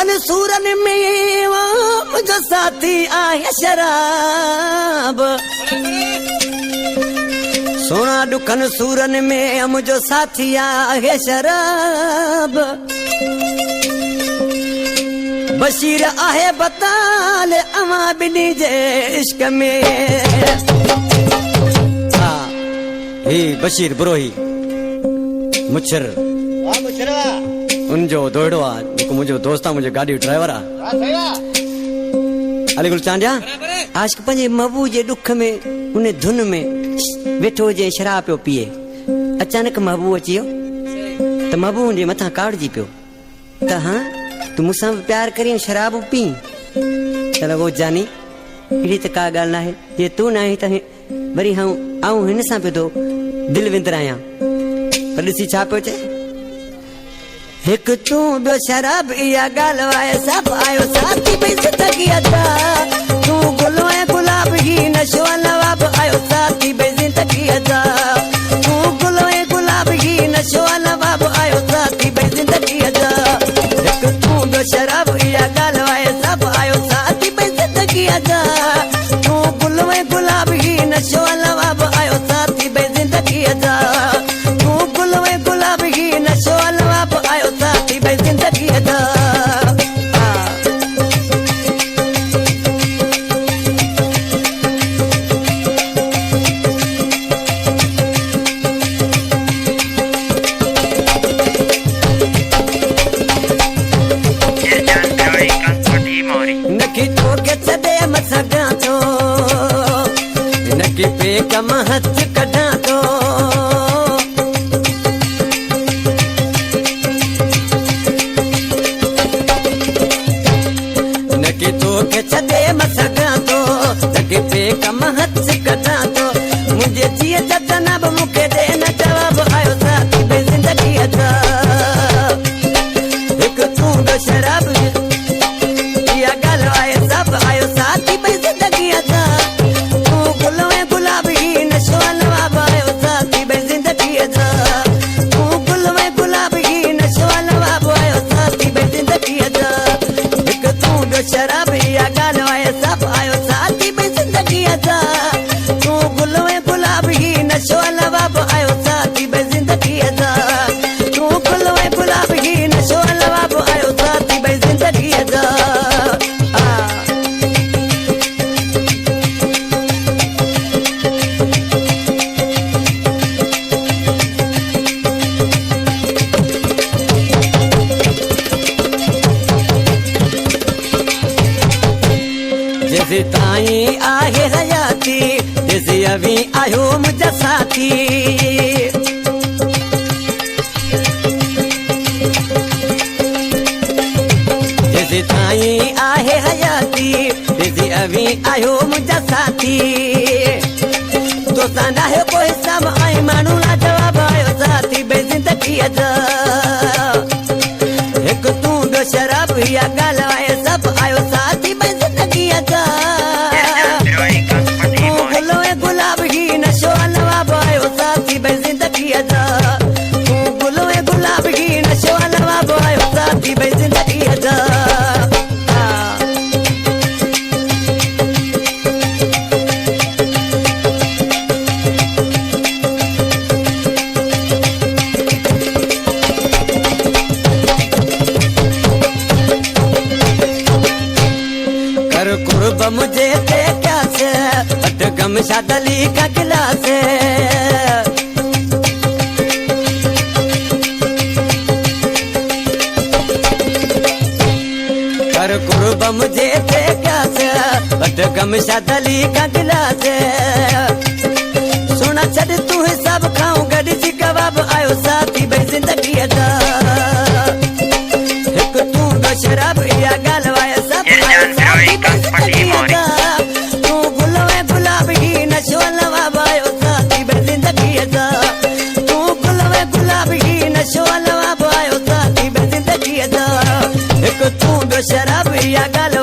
दुखन सूरन में मुझो साथी आहे शराब। सोना दुखन सूरन में मुझो साथी आहे शराब। बशीर आहे बताल अमा बिनी जे इश्क में। हाँ ही बशीर ब्रोही मुच्छर उनजो दोड़ो आ जेको मुझो दोस्त आ मुझे गाड़ी ड्राइवर आ अली गुल चांडिया आशिक पंजे महबूब जे दुख में उन धुन में वेठो जे शराब पियो पिए। अचानक महबूब अची वियो त महबूब जे मथा काढ़जी पियो त हाँ तू मुसां प्यार करी शराब पी। चलो वो जानी अहिड़ी त का ॻाल्हि नाहे जे तू न आहीं त वरी आऊं हिन सां पियो थो दिलि विंदरायां पर ॾिसी छा पियो चए। हिकु तूं ॿियो शराब इहा ॻाल्हि वाए सभु आयो साथी भई ज़िंदगी अदा। तूं गुल ऐं गुलाब ही नशो नवाब आयो साथी भई ज़िंदगी अदा। तूं गुल ऐं गुलाब ही नशो नवाब आयो साथी भई ज़िंदगी अदा। हिकु तूं ॿियो शराब इहा ॻाल्हि वाए सभु आयो साथी भई ज़िंदगी अदा। तूं गुल ऐं गुलाब ही नशो नवाब आयो साथी भई ज़िंदगी अदा। तूं गुल ऐं गुलाब ही नशो नवाब आयो साथी भई ज़िंदगी अदा। नकी तो के छदे मसगा तो नकी पे कम हथ कढा तो नकी तो के छदे मसगा तो नकी पे कम हथ कढा तो मुझे जिए जनाब मुके दे न जवाब आयो साथी भई ज़िंदगी अदा। एक तू ॿियो शराब शराब या गाल वाए सब आयो साथी भई ज़िंदगी अदा। तूं गुल ऐं गुलाब ही नशो नवाब आयो साथी भई ज़िंदगी अदा। तूं गुल ऐं गुलाब ही नशो नवाब आयो साथी भई ज़िंदगी अदा। जैसे ताई आहे हयाती जैसे अभी आयो मुझा साथी। जैसे ताई आहे हयाती जैसे अभी आयो मुझा साथी। तो साना है कोई सब आए मानू ना जवाब आयो साथी भई ज़िंदगी अदा। एक तू ॿियो शराब या ॻाल्हि आए सब आयो साथी भई ज़िंदगी अदा। तूं गुल ऐं गुलाब ही नशो नवाब आयो साथी भई ज़िंदगी अदा। तूं गुल ऐं गुलाब ही नशो नवाब आयो साथी भई ज़िंदगी अदा। कर कुर्ब मुझे ते क्या से बट गम शादली का गिलास। कर कुर्ब मुझे ते क्या से बट गम शादली का गिलास। सुना छड़ तू सब खाऊं गड़ी जी कबाब आयो साथी भई ज़िंदगी अदा। एक तू ॿियो शराब या ॻाल्हि वाए सब आयो साथी भई ज़िंदगी अदा। तूं गुल ऐं गुलाब ही नशो नवाब आयो साथी भई ज़िंदगी अदा। तूं गुल ऐं गुलाब ही नशो नवाब आयो साथी भई ज़िंदगी अदा। एक तू ॿियो शराब या ॻाल्हि